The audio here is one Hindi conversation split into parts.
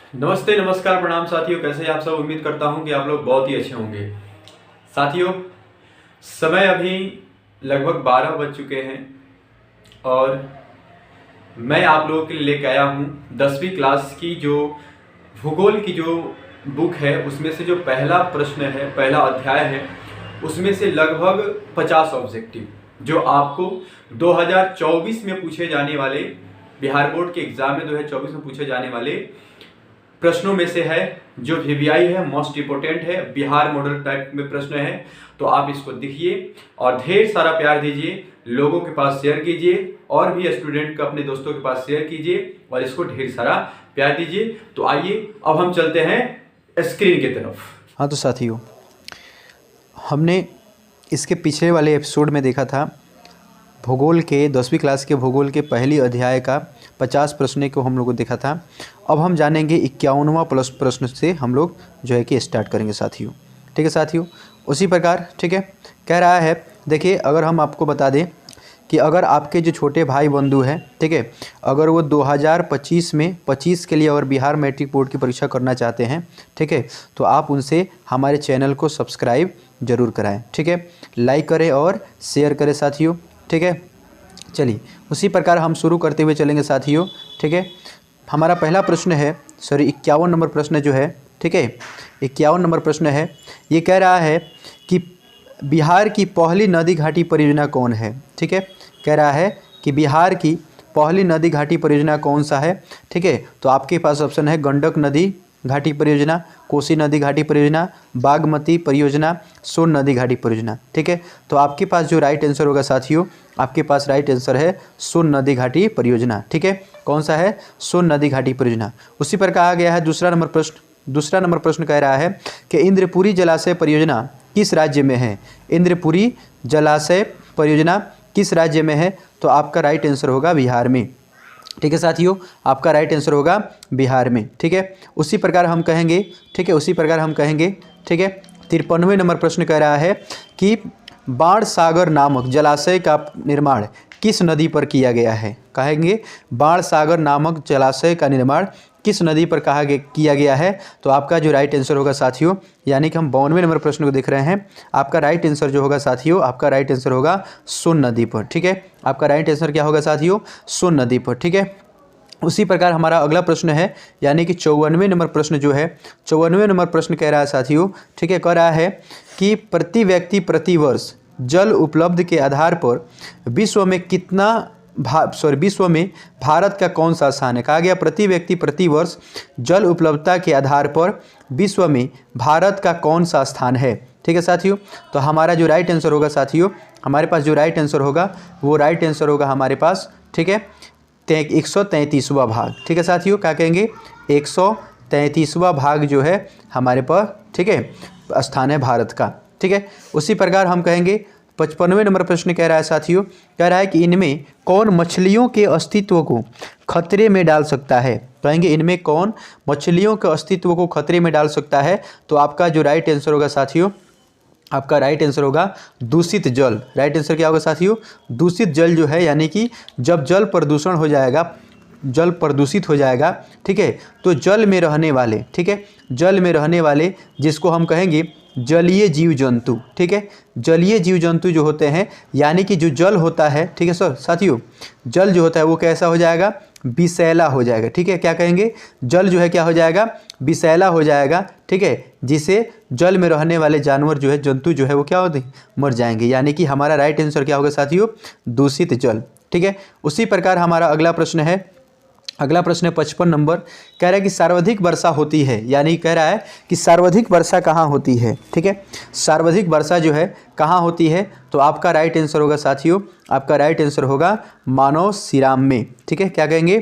नमस्ते, नमस्कार, प्रणाम साथियों। कैसे हैं आप सब? उम्मीद करता हूं कि आप लोग बहुत ही अच्छे होंगे। साथियों, समय अभी लगभग 12 बज चुके हैं और मैं आप लोगों के लिए लेके आया हूं 10वीं क्लास की जो भूगोल की जो बुक है उसमें से जो पहला प्रश्न है, पहला अध्याय है, उसमें से लगभग 50 ऑब्जेक्टिव जो आपको 2024 में पूछे जाने वाले, बिहार बोर्ड के एग्जाम में 2024 में पूछे जाने वाले प्रश्नों में से है, जो वीवीआई है, मोस्ट इंपोर्टेंट है, बिहार मॉडल टाइप में प्रश्न है। तो आप इसको देखिए और ढेर सारा प्यार दीजिए, लोगों के पास शेयर कीजिए और भी स्टूडेंट को अपने दोस्तों के पास शेयर कीजिए और इसको ढेर सारा प्यार दीजिए। तो आइए अब हम चलते हैं स्क्रीन की तरफ। हाँ तो साथियों, हमने इसके पिछले वाले एपिसोड में देखा था भूगोल के 10वीं क्लास के भूगोल के पहली अध्याय का 50 प्रश्न को हम लोग को देखा था। अब हम जानेंगे 51वां प्लस प्रश्न से हम लोग जो है कि स्टार्ट करेंगे साथियों। ठीक है साथियों, उसी प्रकार ठीक है कह रहा है। देखिए, अगर हम आपको बता दें कि अगर आपके जो छोटे भाई बंधु हैं, ठीक है, अगर वो 2025 में 25 के लिए अगर बिहार मैट्रिक बोर्ड की परीक्षा करना चाहते हैं, ठीक है, तो आप उनसे हमारे चैनल को सब्सक्राइब जरूर कराएं। ठीक है, लाइक करें और शेयर करें साथियों। ठीक है, चलिए उसी प्रकार हम शुरू करते हुए चलेंगे साथियों। ठीक है, हमारा पहला प्रश्न है, 51 नंबर प्रश्न जो है, ठीक है, 51 नंबर प्रश्न है। ये कह रहा है कि बिहार की पहली नदी घाटी परियोजना कौन है। ठीक है, कह रहा है कि बिहार की पहली नदी घाटी परियोजना कौन सा है। ठीक है, तो आपके पास ऑप्शन है गंडक नदी घाटी परियोजना, कोसी नदी घाटी परियोजना, बागमती परियोजना, सोन नदी घाटी परियोजना। ठीक है, तो आपके पास जो राइट आंसर होगा साथियों, आपके पास राइट आंसर है सोन नदी घाटी परियोजना। ठीक है, कौन सा है? सोन नदी घाटी परियोजना। उसी पर कहा गया है दूसरा नंबर प्रश्न। दूसरा नंबर प्रश्न कह रहा है कि इंद्रपुरी जलाशय परियोजना किस राज्य में है। इंद्रपुरी जलाशय परियोजना किस राज्य में है? तो आपका राइट आंसर होगा बिहार में। ठीक है साथियों, आपका राइट आंसर होगा बिहार में। ठीक है, उसी प्रकार हम कहेंगे, ठीक है, उसी प्रकार हम कहेंगे, ठीक है, 53वें नंबर प्रश्न कह रहा है कि बाण सागर नामक जलाशय का निर्माण किस नदी पर किया गया है। कहेंगे बाण सागर नामक जलाशय का निर्माण किस नदी पर किया गया है। तो आपका जो राइट आंसर होगा साथियों, यानी कि हम 52वें नंबर प्रश्न को देख रहे हैं, आपका राइट आंसर जो होगा साथियों, आपका राइट आंसर होगा सोन नदी पर। ठीक है, आपका राइट आंसर क्या होगा साथियों? सोन नदी पर। ठीक है, उसी प्रकार हमारा अगला प्रश्न है, यानी कि 54वें नंबर प्रश्न जो है, 54वें नंबर प्रश्न कह रहा है साथियों, ठीक है, कह रहा है कि प्रति व्यक्ति प्रति वर्ष जल उपलब्ध के आधार पर विश्व में विश्व में भारत का कौन सा स्थान है। कहा गया प्रति व्यक्ति प्रति वर्ष जल उपलब्धता के आधार पर विश्व में भारत का कौन सा स्थान है। ठीक है साथियों, तो हमारा जो राइट आंसर होगा साथियों, हमारे पास जो राइट आंसर होगा वो राइट आंसर होगा हमारे पास, ठीक है, 133वां भाग। ठीक है साथियों, क्या कहेंगे? 133वां भाग जो है हमारे पास, ठीक है, स्थान है भारत का। ठीक है, उसी प्रकार हम कहेंगे 55वें नंबर प्रश्न कह रहा है साथियों, कह रहा है कि इनमें कौन मछलियों के अस्तित्व को खतरे में डाल सकता है। कहेंगे इनमें कौन मछलियों के अस्तित्व को खतरे में डाल सकता है। तो आपका जो राइट आंसर होगा साथियों, आपका राइट आंसर होगा दूषित जल। राइट आंसर क्या होगा साथियों? दूषित जल जो है, यानी कि जब जल प्रदूषण हो जाएगा, जल प्रदूषित हो जाएगा, ठीक है, तो जल में रहने वाले, ठीक है, जल में रहने वाले जिसको हम कहेंगे जलीय जीव जंतु, ठीक है, जलीय जीव जंतु जो होते हैं, यानी कि जो जल होता है, ठीक है सर साथियों, जल जो होता है वो कैसा हो जाएगा? विषैला हो जाएगा। ठीक है, क्या कहेंगे? जल जो है क्या हो जाएगा? विषैला हो जाएगा। ठीक है, जिसे जल में रहने वाले जानवर जो है, जंतु जो है वो क्या होते हैं? मर जाएंगे। यानी कि हमारा राइट आंसर क्या होगा साथियों? दूषित जल। ठीक है, उसी प्रकार हमारा अगला प्रश्न है, अगला प्रश्न है 55 नंबर, कह रहा है कि सर्वाधिक वर्षा होती है, यानी कह रहा है कि सर्वाधिक वर्षा कहाँ होती है। ठीक है, सर्वाधिक वर्षा जो है कहाँ होती है। तो आपका राइट आंसर होगा साथियों, आपका राइट आंसर होगा मानोसिराम में। ठीक है, क्या कहेंगे?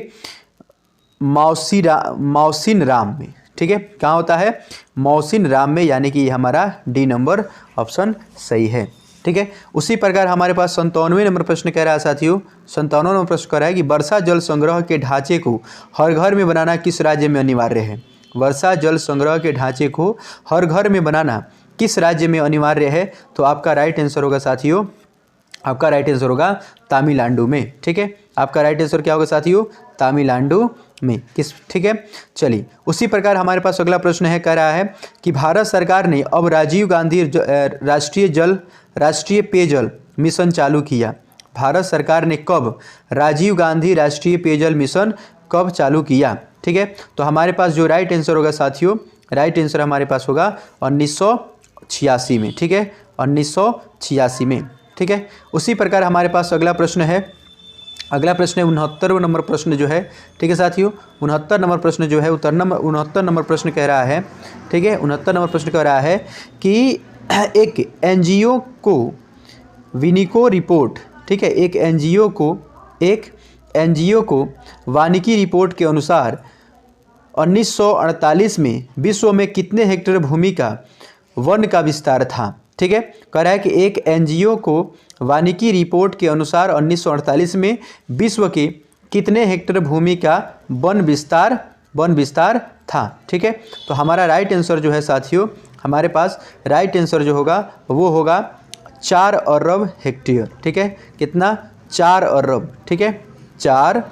मौसिन राम में। ठीक है, कहाँ होता है? मौसिन राम में, यानी कि हमारा डी नंबर ऑप्शन सही है। ठीक है, उसी प्रकार हमारे पास 57वें नंबर प्रश्न कह रहा है साथियों, 57वां नंबर प्रश्न कह रहा है कि वर्षा जल संग्रह के ढांचे को हर घर में बनाना किस राज्य में अनिवार्य है। वर्षा जल संग्रह के ढांचे को हर घर में बनाना किस राज्य में अनिवार्य है। तो आपका राइट आंसर होगा साथियों, आपका राइट आंसर होगा तमिलनाडु में। ठीक है, आपका राइट आंसर क्या होगा साथियों? तमिलनाडु में। किस, ठीक है। चलिए उसी प्रकार हमारे पास अगला प्रश्न है, कह रहा है कि भारत सरकार ने अब राजीव गांधी राष्ट्रीय पेयजल मिशन चालू किया। भारत सरकार ने कब राजीव गांधी राष्ट्रीय पेयजल मिशन कब चालू किया? ठीक है, तो हमारे पास जो राइट आंसर होगा साथियों, राइट आंसर हमारे पास होगा 1986 में। ठीक है, 1986 में। ठीक है, उसी प्रकार हमारे पास अगला प्रश्न है, अगला प्रश्न है 69 नंबर प्रश्न जो है। ठीक है साथियों, 69 नंबर प्रश्न जो है 69 नंबर प्रश्न कह रहा है, ठीक है, 69 नंबर प्रश्न कह रहा है कि एक एनजीओ को विनिको रिपोर्ट, ठीक है, एक एनजीओ को वानिकी रिपोर्ट के अनुसार 1948 में विश्व में कितने हेक्टेयर भूमि का वन का विस्तार था? ठीक है, कह रहा है कि एक एनजीओ को वानिकी रिपोर्ट के अनुसार 1948 में विश्व के कितने हेक्टेयर भूमि का वन विस्तार था। ठीक है, तो हमारा राइट आंसर जो है साथियों, हमारे पास राइट आंसर जो होगा वो होगा 4 अरब हेक्टेयर। ठीक है, कितना? 4 अरब। ठीक है, 4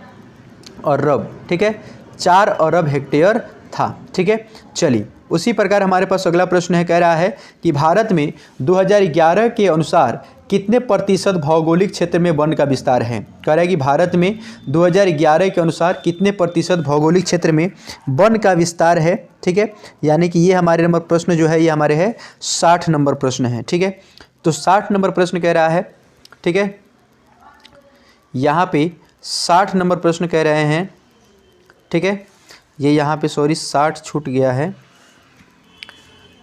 अरब। ठीक है, 4 अरब हेक्टेयर था। ठीक है, चलिए उसी प्रकार हमारे पास अगला प्रश्न है, कह रहा है कि भारत में 2011 के अनुसार कितने प्रतिशत भौगोलिक क्षेत्र में वन का विस्तार है? कह रहा है कि भारत में 2011 के अनुसार कितने प्रतिशत भौगोलिक क्षेत्र में वन का विस्तार है? ठीक है, यानी कि ये हमारे नंबर प्रश्न जो है ये हमारे है 60 नंबर प्रश्न है। ठीक है, तो 60 नंबर प्रश्न कह रहा है, ठीक है, यहाँ पे 60 नंबर प्रश्न कह रहे हैं। ठीक है, ये यहाँ पे सॉरी 60 छूट गया है।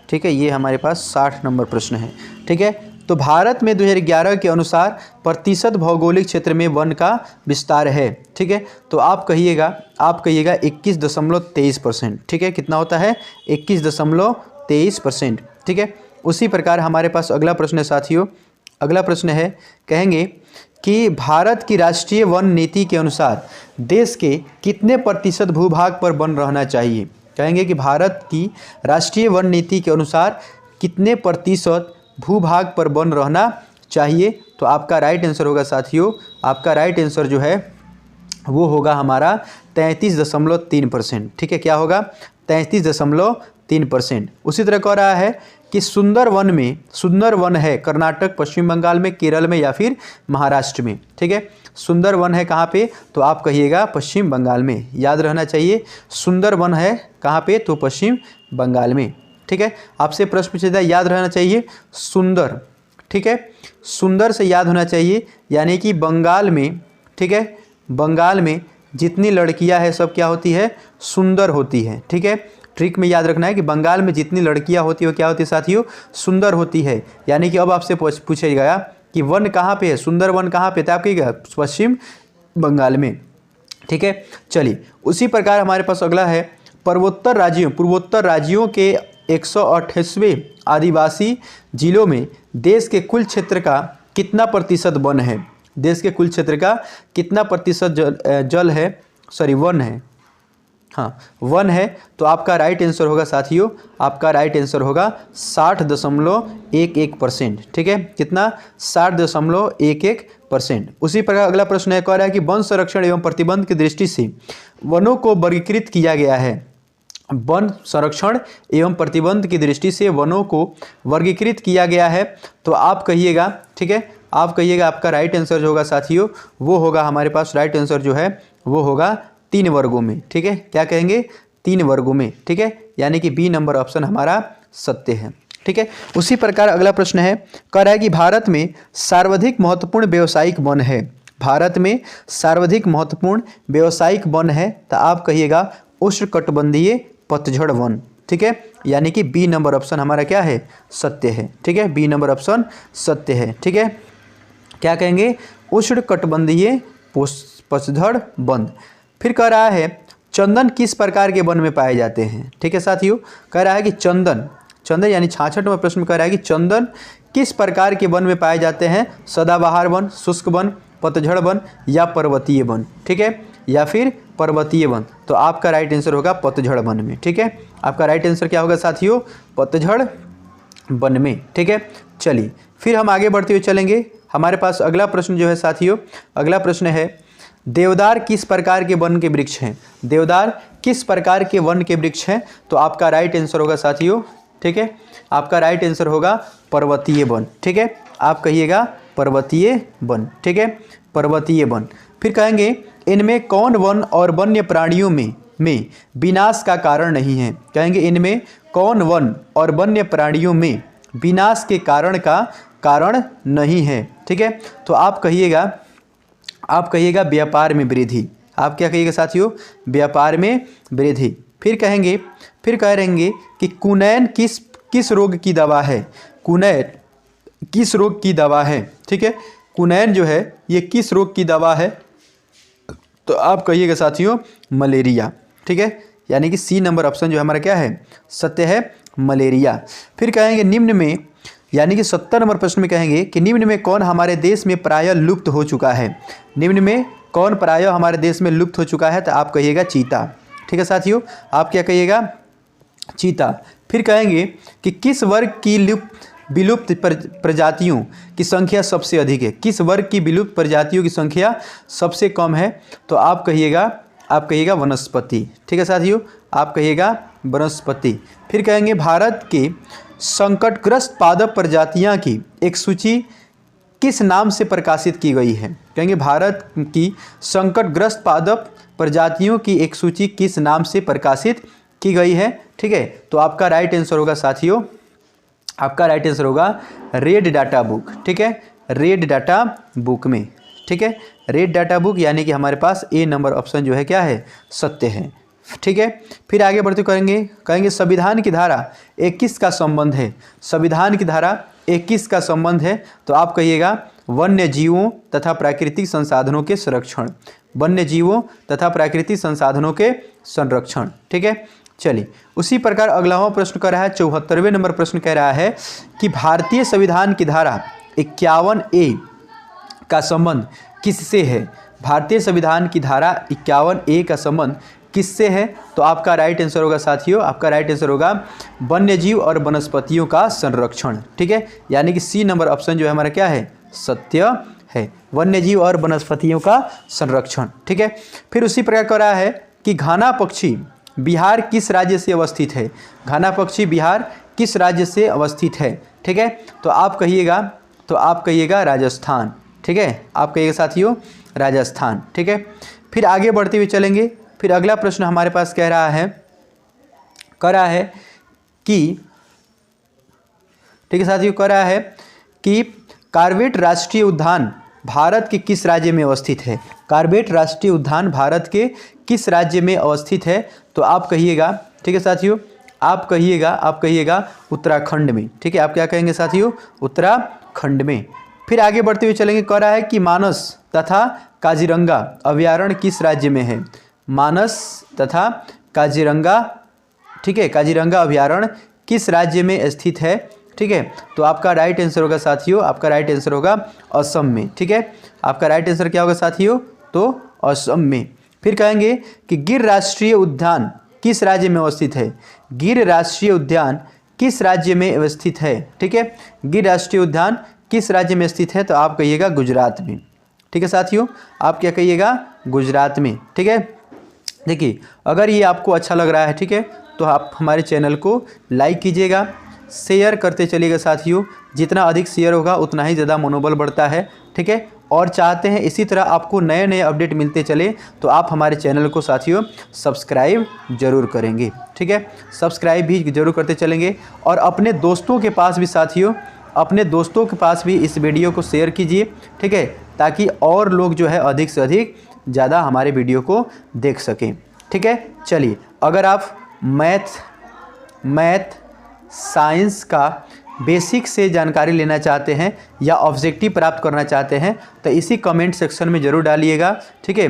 ठीक है, ये हमारे पास 60 नंबर प्रश्न है। ठीक है, तो भारत में 2011 के अनुसार प्रतिशत भौगोलिक क्षेत्र में वन का विस्तार है। ठीक है, तो आप कहिएगा 21.23%। ठीक है, कितना होता है? 21.23%। ठीक है, उसी प्रकार हमारे पास अगला प्रश्न है साथियों, अगला प्रश्न है, कहेंगे कि भारत की राष्ट्रीय वन नीति के अनुसार देश के कितने प्रतिशत भूभाग पर वन रहना चाहिए? कहेंगे कि भारत की राष्ट्रीय वन नीति के अनुसार कितने प्रतिशत भूभाग पर वन रहना चाहिए? तो आपका राइट आंसर होगा साथियों, आपका राइट आंसर जो है वो होगा हमारा 33.3%। ठीक है, क्या होगा? 33.3%। उसी तरह कह रहा है कि सुंदर वन है कर्नाटक, पश्चिम बंगाल में, केरल में या फिर महाराष्ट्र में। ठीक है, सुंदर वन है कहाँ पे? तो आप कहिएगा पश्चिम बंगाल में। याद रहना चाहिए, सुंदर वन है कहाँ पे? तो पश्चिम बंगाल में। ठीक है, आपसे प्रश्न पूछा जाए, याद रहना चाहिए सुंदर। ठीक है, सुंदर से याद होना चाहिए, यानी कि बंगाल में, ठीक है, बंगाल में जितनी लड़कियां हैं सब क्या होती है? सुंदर होती है। ठीक है, ट्रिक में याद रखना है कि बंगाल में जितनी लड़कियां होती है वो क्या होती है साथियों? सुंदर होती है। यानी कि अब आपसे पूछेगा कि वन कहाँ पे है, सुंदर वन कहाँ पे? तो आप कहिएगा पश्चिम बंगाल में। ठीक है, चलिए उसी प्रकार हमारे पास अगला है, पूर्वोत्तर राज्यों के 128वें आदिवासी जिलों में देश के कुल क्षेत्र का कितना प्रतिशत वन है? देश के कुल क्षेत्र का कितना प्रतिशत वन है? हाँ, वन है। तो आपका राइट आंसर होगा साथियों, आपका राइट आंसर होगा 60.11%। ठीक है, कितना? 60.11%। उसी प्रकार अगला प्रश्न है, कह रहा है कि वन संरक्षण एवं प्रतिबंध की दृष्टि से वनों को वर्गीकृत किया गया है। वन संरक्षण एवं प्रतिबंध की दृष्टि से वनों को वर्गीकृत किया गया है। तो आप कहिएगा, ठीक है, आप कहिएगा आपका राइट आंसर जो होगा साथियों वो होगा, हमारे पास राइट आंसर जो है वो होगा 3 वर्गों में। ठीक है, क्या कहेंगे? 3 वर्गों में। ठीक है, यानी कि बी नंबर ऑप्शन हमारा सत्य है। ठीक है, उसी प्रकार अगला प्रश्न है, कह रहा है कि भारत में सर्वाधिक महत्वपूर्ण व्यावसायिक वन है। भारत में सर्वाधिक महत्वपूर्ण व्यावसायिक वन है, तो आप कहिएगा उष्णकटिबंधीय पतझड़ वन। ठीक है, यानी कि बी नंबर ऑप्शन हमारा क्या है? सत्य है। ठीक है, बी नंबर ऑप्शन सत्य है। ठीक है, क्या कहेंगे? उष्णकटिबंधीय पतझड़ वन। फिर कह रहा है चंदन किस प्रकार के वन में पाए जाते हैं? ठीक है साथियों, कह रहा है कि चंदन यानी 66 में प्रश्न कह रहा है कि चंदन किस प्रकार के वन में पाए जाते हैं? सदाबहार वन, शुष्क वन, पतझड़ वन या पर्वतीय वन। ठीक है, या फिर पर्वतीय वन। तो आपका राइट आंसर होगा पतझड़ वन में। ठीक है, आपका राइट आंसर क्या होगा साथियों? पतझड़ वन में। ठीक है, चलिए फिर हम आगे बढ़ते हुए चलेंगे। हमारे पास अगला प्रश्न जो है साथियों, अगला प्रश्न है देवदार किस प्रकार के वन के वृक्ष हैं? देवदार किस प्रकार के वन के वृक्ष हैं? तो आपका राइट आंसर होगा साथियों, ठीक है, आपका राइट आंसर होगा पर्वतीय वन, ठीक है, आप कहिएगा पर्वतीय वन, ठीक है, पर्वतीय वन। फिर कहेंगे इनमें कौन वन और वन्य प्राणियों में विनाश का कारण नहीं है? कहेंगे इनमें कौन वन और वन्य प्राणियों में विनाश के कारण नहीं है, ठीक है, तो आप कहिएगा व्यापार में वृद्धि। आप क्या कहिएगा साथियों? व्यापार में वृद्धि। फिर कह रहेंगे कि कुनैन किस रोग की दवा है? कुनैन किस रोग की दवा है? ठीक है, कुनैन जो है ये किस रोग की दवा है? तो आप कहिएगा साथियों मलेरिया, ठीक है, यानी कि सी नंबर ऑप्शन जो हमारा क्या है? सत्य है, मलेरिया। फिर कहेंगे निम्न में, यानी कि 70 नंबर प्रश्न में कहेंगे कि निम्न में कौन हमारे देश में प्रायः लुप्त हो चुका है? निम्न में कौन प्रायः हमारे देश में लुप्त हो चुका है? तो आप कहिएगा चीता, ठीक है साथियों, आप क्या कहिएगा? चीता। फिर कहेंगे कि किस वर्ग की विलुप्त प्रजातियों की संख्या सबसे अधिक है? किस वर्ग की विलुप्त प्रजातियों की संख्या सबसे कम है? तो आप कहिएगा वनस्पति, ठीक है साथियों, आप कहिएगा वनस्पति। फिर कहेंगे भारत के संकटग्रस्त पादप प्रजातियां की एक सूची किस नाम से प्रकाशित की गई है? कहेंगे भारत की संकटग्रस्त पादप प्रजातियों की एक सूची किस नाम से प्रकाशित की गई है? ठीक है, तो आपका राइट आंसर होगा साथियों, आपका राइट आंसर होगा रेड डाटा बुक, ठीक है, रेड डाटा बुक में, ठीक है, रेड डाटा बुक, यानी कि हमारे पास ए नंबर ऑप्शन जो है क्या है? सत्य है, ठीक है। फिर आगे बढ़ते कहेंगे संविधान की धारा 21 का संबंध है? संविधान की धारा 21 का संबंध है, तो आप कहिएगा वन्य जीवों तथा प्राकृतिक संसाधनों के संरक्षण, वन्य जीवों तथा प्राकृतिक संसाधनों के संरक्षण, ठीक है। चलिए, उसी प्रकार अगलावा प्रश्न कर रहा है 74वें नंबर प्रश्न कह रहा है कि भारतीय संविधान की धारा 51A का संबंध किससे है? भारतीय संविधान की धारा 51A का संबंध किससे है? तो आपका राइट आंसर होगा साथियों, आपका राइट आंसर होगा वन्य जीव और वनस्पतियों का संरक्षण, ठीक है, यानी कि सी नंबर ऑप्शन जो है हमारा क्या है? सत्य है, वन्य जीव और वनस्पतियों का संरक्षण, ठीक है। फिर उसी प्रकार कह रहा है कि घाना पक्षी बिहार किस राज्य से अवस्थित है? घाना पक्षी बिहार किस राज्य से अवस्थित है? ठीक है, तो आप कहिएगा राजस्थान, ठीक है, आप कहिएगा साथियों राजस्थान, ठीक है। फिर आगे बढ़ते हुए चलेंगे। फिर अगला प्रश्न हमारे पास कह रहा है कि, ठीक है साथियों, कह रहा है कि कॉर्बेट राष्ट्रीय उद्यान भारत के किस राज्य में अवस्थित है? कॉर्बेट राष्ट्रीय उद्यान भारत के किस राज्य में अवस्थित है? तो आप कहिएगा, ठीक है साथियों, आप कहिएगा उत्तराखंड में, ठीक है, आप क्या कहेंगे साथियों? उत्तराखंड में। फिर आगे बढ़ते हुए चलेंगे, कह रहा है कि मानस तथा काजीरंगा अभ्यारण्य किस राज्य में है? मानस तथा काजीरंगा, ठीक है, काजीरंगा अभ्यारण्य किस राज्य में स्थित है? ठीक है, तो आपका राइट आंसर होगा साथियों, आपका राइट आंसर होगा असम में, ठीक है, आपका राइट आंसर क्या होगा साथियों? तो असम में। फिर कहेंगे कि गिर राष्ट्रीय उद्यान किस राज्य में अवस्थित है? गिर राष्ट्रीय उद्यान किस राज्य में अवस्थित है? ठीक है, गिर राष्ट्रीय उद्यान किस राज्य में स्थित है? तो आप कहिएगा गुजरात में, ठीक है साथियों, आप क्या कहिएगा? गुजरात में, ठीक है। देखिए, अगर ये आपको अच्छा लग रहा है, ठीक है, तो आप हमारे चैनल को लाइक कीजिएगा, शेयर करते चलिएगा साथियों, जितना अधिक शेयर होगा उतना ही ज़्यादा मनोबल बढ़ता है, ठीक है। और चाहते हैं इसी तरह आपको नए नए अपडेट मिलते चले तो आप हमारे चैनल को साथियों सब्सक्राइब जरूर करेंगे, ठीक है, सब्सक्राइब भी जरूर करते चलेंगे। और अपने दोस्तों के पास भी साथियों, अपने दोस्तों के पास भी इस वीडियो को शेयर कीजिए, ठीक है, ताकि और लोग जो है अधिक से अधिक ज़्यादा हमारे वीडियो को देख सकें, ठीक है। चलिए, अगर आप मैथ साइंस का बेसिक से जानकारी लेना चाहते हैं या ऑब्जेक्टिव प्राप्त करना चाहते हैं तो इसी कमेंट सेक्शन में ज़रूर डालिएगा, ठीक है।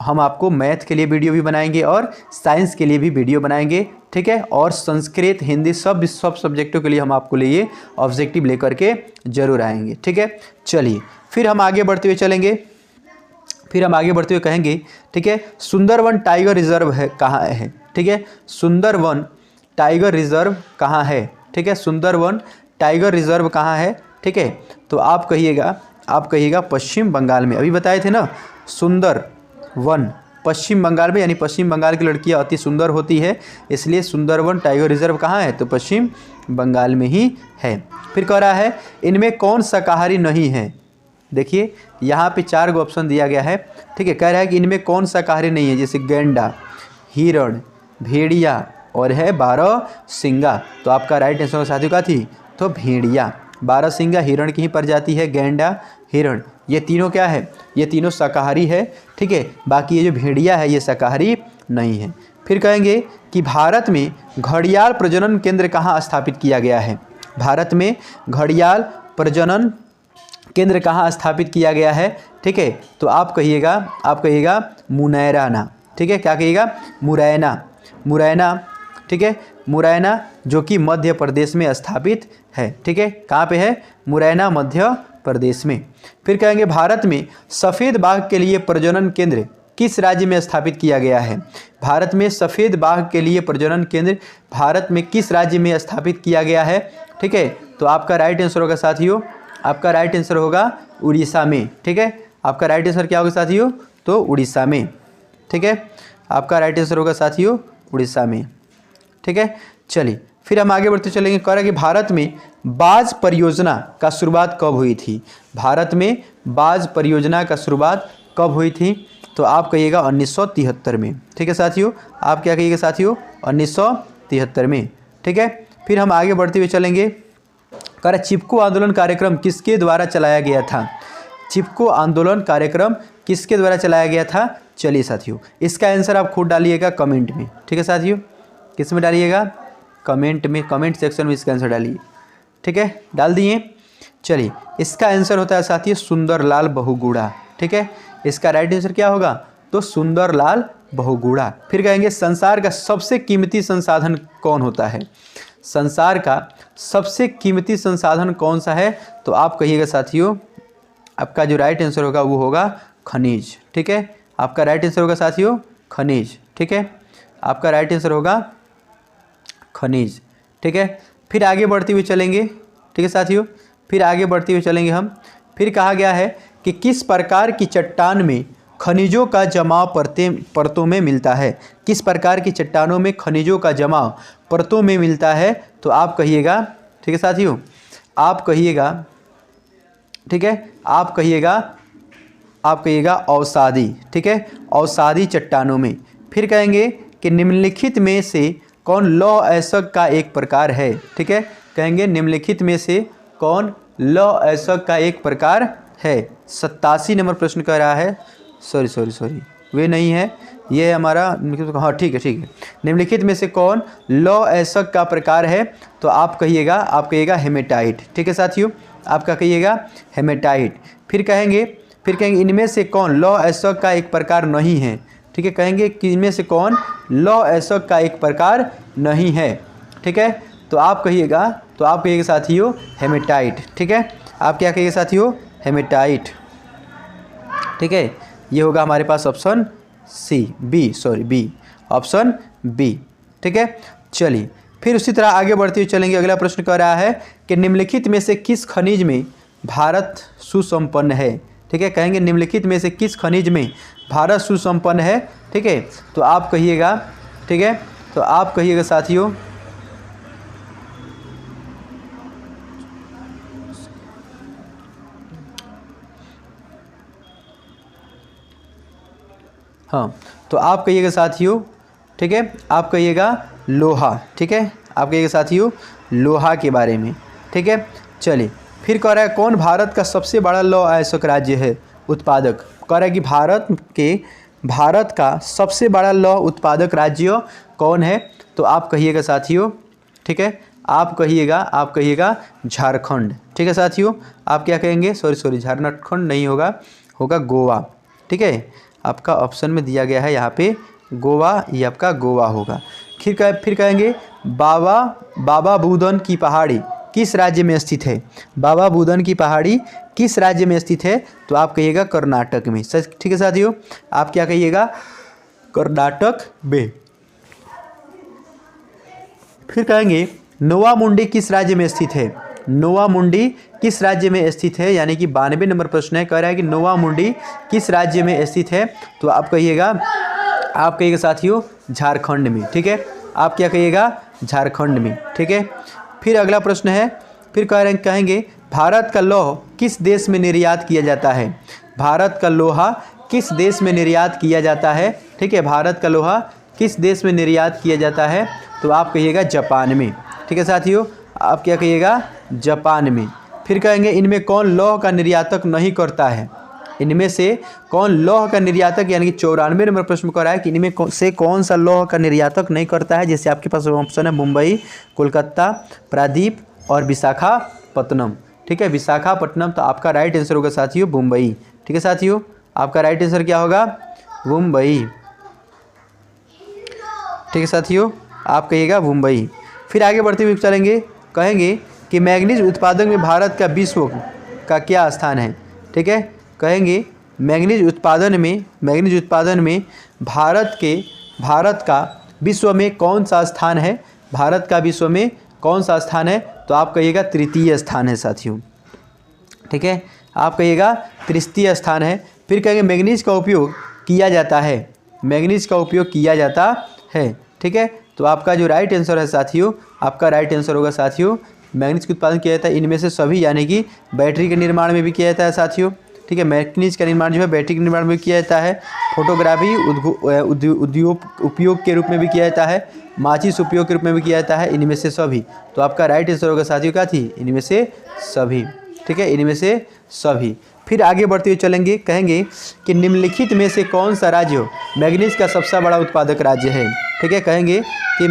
हम आपको मैथ के लिए वीडियो भी बनाएंगे और साइंस के लिए भी वीडियो बनाएंगे, ठीक है, और संस्कृत हिंदी सब सब्जेक्टों के लिए हम आपको लिए ऑब्जेक्टिव लेकर के ज़रूर आएंगे, ठीक है। चलिए, फिर हम आगे बढ़ते हुए चलेंगे, फिर हम आगे बढ़ते हुए कहेंगे, ठीक है, सुंदरवन टाइगर रिजर्व है कहाँ है? ठीक है, सुंदरवन टाइगर रिजर्व कहाँ है? ठीक है, सुंदरवन टाइगर रिजर्व कहाँ है? ठीक है, तो आप कहिएगा पश्चिम बंगाल में। अभी बताए थे ना वन पश्चिम बंगाल में, यानी पश्चिम बंगाल की लड़कियां अति सुंदर होती है, इसलिए सुंदरवन टाइगर रिजर्व कहाँ है, तो पश्चिम बंगाल में ही है। फिर कह रहा है इनमें कौन शाकाहारी नहीं है। देखिए यहाँ पे 4 गो ऑप्शन दिया गया है, ठीक है। कह रहा है कि इनमें कौन शाकाहारी नहीं है, जैसे गैंडा, हिरण, भेड़िया और है बारहसिंगा। तो आपका राइट आंसर साथियों का थी तो भेड़िया। बारहसिंगा हिरण की ही प्रजाति है, गैंडा, हिरण, ये तीनों क्या है, ये तीनों शाकाहारी है, ठीक है। बाकी ये जो भेड़िया है ये शाकाहारी नहीं है। फिर कहेंगे कि भारत में घड़ियाल प्रजनन केंद्र कहाँ स्थापित किया गया है। भारत में घड़ियाल प्रजनन केंद्र कहाँ स्थापित किया गया है, ठीक है। तो आप कहिएगा मुरैना, ठीक है। क्या कहिएगा, मुरैना, ठीक है। मुरैना जो कि मध्य प्रदेश में स्थापित है, ठीक है। कहाँ पे है, मुरैना मध्य प्रदेश में। फिर कहेंगे भारत में सफ़ेद बाघ के लिए प्रजनन केंद्र किस राज्य में स्थापित किया गया है। भारत में सफ़ेद बाघ के लिए प्रजनन केंद्र भारत में किस राज्य में स्थापित किया गया है, ठीक है। तो आपका राइट आंसर होगा साथियों, आपका राइट आंसर होगा उड़ीसा में, ठीक है। आपका राइट आंसर क्या होगा साथियों, तो उड़ीसा में, ठीक है। आपका राइट आंसर होगा साथियों उड़ीसा में, ठीक है। चलिए फिर हम आगे बढ़ते चलेंगे। कह रहा है कि भारत में बाज परियोजना का शुरुआत कब हुई थी। भारत में बाज परियोजना का शुरुआत कब हुई थी, तो आप कहिएगा 1973 में, ठीक है साथियों। आप क्या कहिएगा साथियों, 1973 में, ठीक है। फिर हम आगे बढ़ते हुए चलेंगे। कह रहा चिपको आंदोलन कार्यक्रम किसके द्वारा चलाया गया था। चिपको आंदोलन कार्यक्रम किसके द्वारा चलाया गया था। चलिए साथियों इसका आंसर आप खुद डालिएगा कमेंट में, ठीक है साथियों। किस में डालिएगा, कमेंट में, कमेंट सेक्शन में इसका आंसर डालिए, ठीक है। डाल दिए। चलिए इसका आंसर होता है साथियों सुंदरलाल बहुगुणा, ठीक है। इसका राइट आंसर क्या होगा, तो सुंदरलाल बहुगुणा। फिर कहेंगे संसार का सबसे कीमती संसाधन कौन होता है। संसार का सबसे कीमती संसाधन कौन सा है, तो आप कहिएगा साथियों, आपका जो राइट आंसर होगा वो होगा खनिज, ठीक है। आपका राइट आंसर होगा साथियों खनिज, ठीक है। आपका राइट आंसर होगा खनिज, ठीक है। फिर आगे बढ़ते हुए चलेंगे, ठीक है साथियों। फिर आगे बढ़ते हुए चलेंगे हम। फिर कहा गया है कि किस प्रकार की चट्टान में खनिजों का जमाव परतों में मिलता है। किस प्रकार की चट्टानों में खनिजों का जमाव परतों में मिलता है, तो आप कहिएगा, ठीक है साथियों, आप कहिएगा, ठीक है, आप कहिएगा अवसादी, ठीक है, अवसादी चट्टानों में। फिर कहेंगे कि निम्नलिखित में से कौन लौह अयस्क का एक प्रकार है, ठीक है। कहेंगे निम्नलिखित में से कौन लौह अयस्क का एक प्रकार है। 87 नंबर प्रश्न कह रहा है, सॉरी वे नहीं है, ये है हमारा, हाँ ठीक है। निम्नलिखित में से कौन लौह अयस्क का प्रकार है, तो आप कहिएगा हेमेटाइट, ठीक है साथियों। आपका कहिएगा हेमेटाइट। फिर कहेंगे इनमें से कौन लौह अयस्क का एक प्रकार नहीं है, ठीक है। कहेंगे कि इनमें से कौन लौह अयस्क का एक प्रकार नहीं है, ठीक है। तो आप कहिएगा साथियों हेमेटाइट, ठीक है। आप क्या कहिएगा साथियों, हेमेटाइट, ठीक है। ये होगा हमारे पास ऑप्शन बी, ऑप्शन बी, ठीक है। चलिए फिर उसी तरह आगे बढ़ते हुए चलेंगे। अगला प्रश्न कह रहा है कि निम्नलिखित में से किस खनिज में भारत सुसंपन्न है, ठीक है। कहेंगे निम्नलिखित में से किस खनिज में भारत सुसंपन्न है, ठीक है। तो आप कहिएगा, ठीक है, तो आप कहिएगा साथियों, हाँ, तो आप कहिएगा साथियों, ठीक है, आप कहिएगा लोहा, ठीक है। आप कहिएगा साथियों लोहा के बारे में, ठीक है। चलिए फिर कह रहा है कौन भारत का सबसे बड़ा लौह अयस्क राज्य है, उत्पादक। कह रहा है कि भारत का सबसे बड़ा लौह उत्पादक राज्य कौन है, तो आप कहिएगा साथियों, ठीक है। आप कहिएगा झारखंड, ठीक है साथियों। आप क्या कहेंगे, सॉरी झारखंड नहीं होगा गोवा, ठीक है। आपका ऑप्शन में दिया गया है यहाँ पे गोवा, ये आपका गोवा होगा। फिर कहेंगे बाबा बुदन की पहाड़ी किस राज्य में स्थित है। बाबा बुदन की पहाड़ी किस राज्य में स्थित है, तो आप कहिएगा कर्नाटक में, सच, ठीक है साथियों। आप क्या कहिएगा, कर्नाटक में। फिर कहेंगे नोवा मुंडी किस राज्य में स्थित है। नोवा मुंडी किस राज्य में स्थित है, यानी कि 92 नंबर प्रश्न है, कह रहा है कि नोवा मुंडी किस राज्य में स्थित है। तो आप कहिएगा साथियों झारखंड में। ठीक है, आप क्या कहिएगा, झारखंड में। ठीक है, फिर अगला प्रश्न है, फिर कहेंगे भारत का लौह किस देश में निर्यात किया जाता है। भारत का लोहा किस देश में निर्यात किया जाता है। ठीक है, भारत का लोहा किस देश में निर्यात किया जाता है। तो आप कहिएगा जापान में। ठीक है साथियों, आप क्या कहिएगा, जापान में। फिर कहेंगे इनमें कौन लौह का निर्यातक नहीं करता है। इनमें से कौन लौह का निर्यातक, यानी कि 94 नंबर प्रश्न कर रहा है कि इनमें से कौन सा लौह का निर्यातक नहीं करता है। जैसे आपके पास ऑप्शन है मुंबई, कोलकाता, प्रादीप और विशाखापट्टनम। ठीक है, विशाखापट्टनम। तो आपका राइट आंसर होगा साथियों मुंबई। ठीक है साथियों, आपका राइट आंसर क्या होगा, मुंबई। ठीक है साथियों, आप कहिएगा मुंबई। फिर आगे बढ़ते हुए चलेंगे, कहेंगे कि मैग्नीज उत्पादन में भारत का विश्व का क्या स्थान है। ठीक है, कहेंगे मैग्नीज उत्पादन में भारत का विश्व में कौन सा स्थान है। भारत का विश्व में कौन सा स्थान है। तो आप कहिएगा तृतीय स्थान है साथियों। ठीक है, आप कहिएगा तृतीय स्थान है। फिर कहेंगे मैग्नीज का उपयोग किया जाता है। मैग्नीज का उपयोग किया जाता है। ठीक है, तो आपका जो राइट आंसर है साथियों, आपका राइट आंसर होगा साथियों मैग्नीज का उत्पादन किया जाता है इनमें से सभी, यानी कि बैटरी के निर्माण में भी किया जाता है साथियों। ठीक है, मैग्नीज का निर्माण जो है बैटरी के निर्माण में किया जाता है, फोटोग्राफी उपयोग के रूप में भी किया जाता है, माचिस उपयोग के रूप में भी किया जाता है, इनमें से सभी। तो आपका राइट आंसर होगा साथियों क्या थी, इनमें से सभी। ठीक है, इनमें से सभी। फिर आगे बढ़ते हुए चलेंगे, कहेंगे कि निम्नलिखित में से कौन सा राज्य मैग्नीज का सबसे बड़ा उत्पादक राज्य है। ठीक है, कहेंगे कि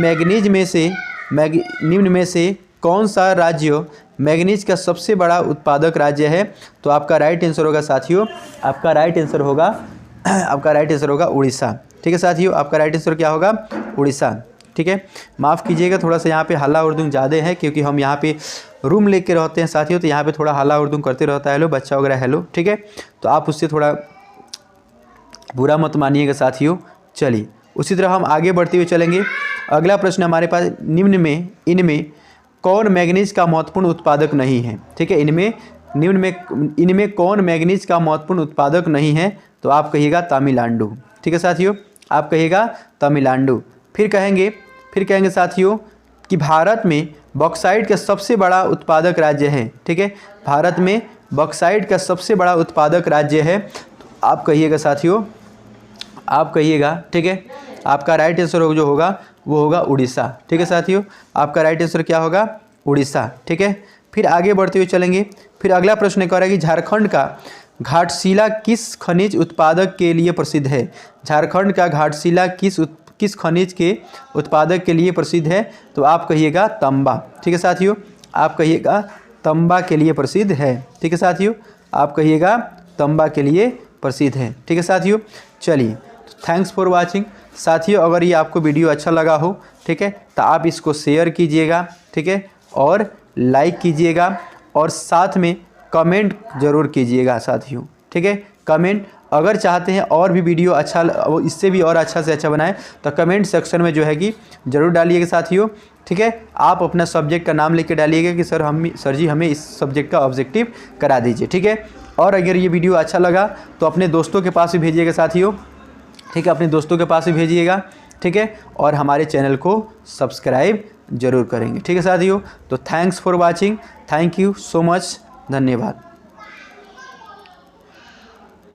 निम्न में से कौन सा राज्य मैग्नीज का सबसे बड़ा उत्पादक राज्य है। तो आपका राइट आंसर होगा साथियों, आपका राइट आंसर होगा उड़ीसा। ठीक है साथियों, आपका राइट आंसर क्या होगा, उड़ीसा। ठीक है, माफ़ कीजिएगा, थोड़ा सा यहाँ पे हल्ला उर्दू ज़्यादा है क्योंकि हम यहाँ पे रूम लेके रहते हैं साथियों, तो यहाँ पे थोड़ा हल्ला उर्दू करते रहता है, हेलो बच्चा वगैरह हेलो। ठीक है, तो आप उससे थोड़ा बुरा मत मानिएगा साथियों। चलिए उसी तरह हम आगे बढ़ते हुए चलेंगे। अगला प्रश्न हमारे पास, इनमें कौन मैग्नीज का महत्वपूर्ण उत्पादक नहीं है। ठीक है, इनमें कौन मैग्नीज का महत्वपूर्ण उत्पादक नहीं है। तो आप कहिएगा तमिलनाडु। ठीक है साथियों, आप कहिएगा तमिलनाडु। फिर कहेंगे साथियों कि भारत में बॉक्साइट का सबसे बड़ा उत्पादक राज्य है। ठीक है, भारत में बॉक्साइट का सबसे बड़ा उत्पादक राज्य है। तो आप कहिएगा साथियों, आप कहिएगा। ठीक है, आपका राइट आंसर जो होगा वो होगा उड़ीसा। ठीक है साथियों, आपका राइट आंसर क्या होगा, उड़ीसा। ठीक है, फिर आगे बढ़ते हुए चलेंगे। फिर अगला प्रश्न कह रहा है कि झारखंड का घाटशिला किस खनिज उत्पादक के लिए प्रसिद्ध है। झारखंड का घाटशिला किस खनिज के उत्पादक के लिए प्रसिद्ध है। तो आप कहिएगा तांबा। ठीक है साथियों, आप कहिएगा तांबा के लिए प्रसिद्ध है। ठीक है साथियों, आप कहिएगा तांबा के लिए प्रसिद्ध है। ठीक है साथियों, चलिए थैंक्स फॉर वाचिंग। साथियों अगर ये आपको वीडियो अच्छा लगा हो, ठीक है, तो आप इसको शेयर कीजिएगा। ठीक है, और लाइक कीजिएगा और साथ में कमेंट ज़रूर कीजिएगा साथियों। ठीक है, कमेंट अगर चाहते हैं और भी वीडियो अच्छा, वो इससे भी और अच्छा से अच्छा बनाएं तो कमेंट सेक्शन में जो है कि ज़रूर डालिएगा साथियों। ठीक है, आप अपना सब्जेक्ट का नाम लेके डालिएगा कि सर जी हमें इस सब्जेक्ट का ऑब्जेक्टिव करा दीजिए। ठीक है, और अगर ये वीडियो अच्छा लगा तो अपने दोस्तों के पास भी भेजिएगा साथियों। ठीक है, अपने दोस्तों के पास भी भेजिएगा। ठीक है, और हमारे चैनल को सब्सक्राइब जरूर करेंगे। ठीक है साथियों, तो thanks for watching, thank you so much, धन्यवाद।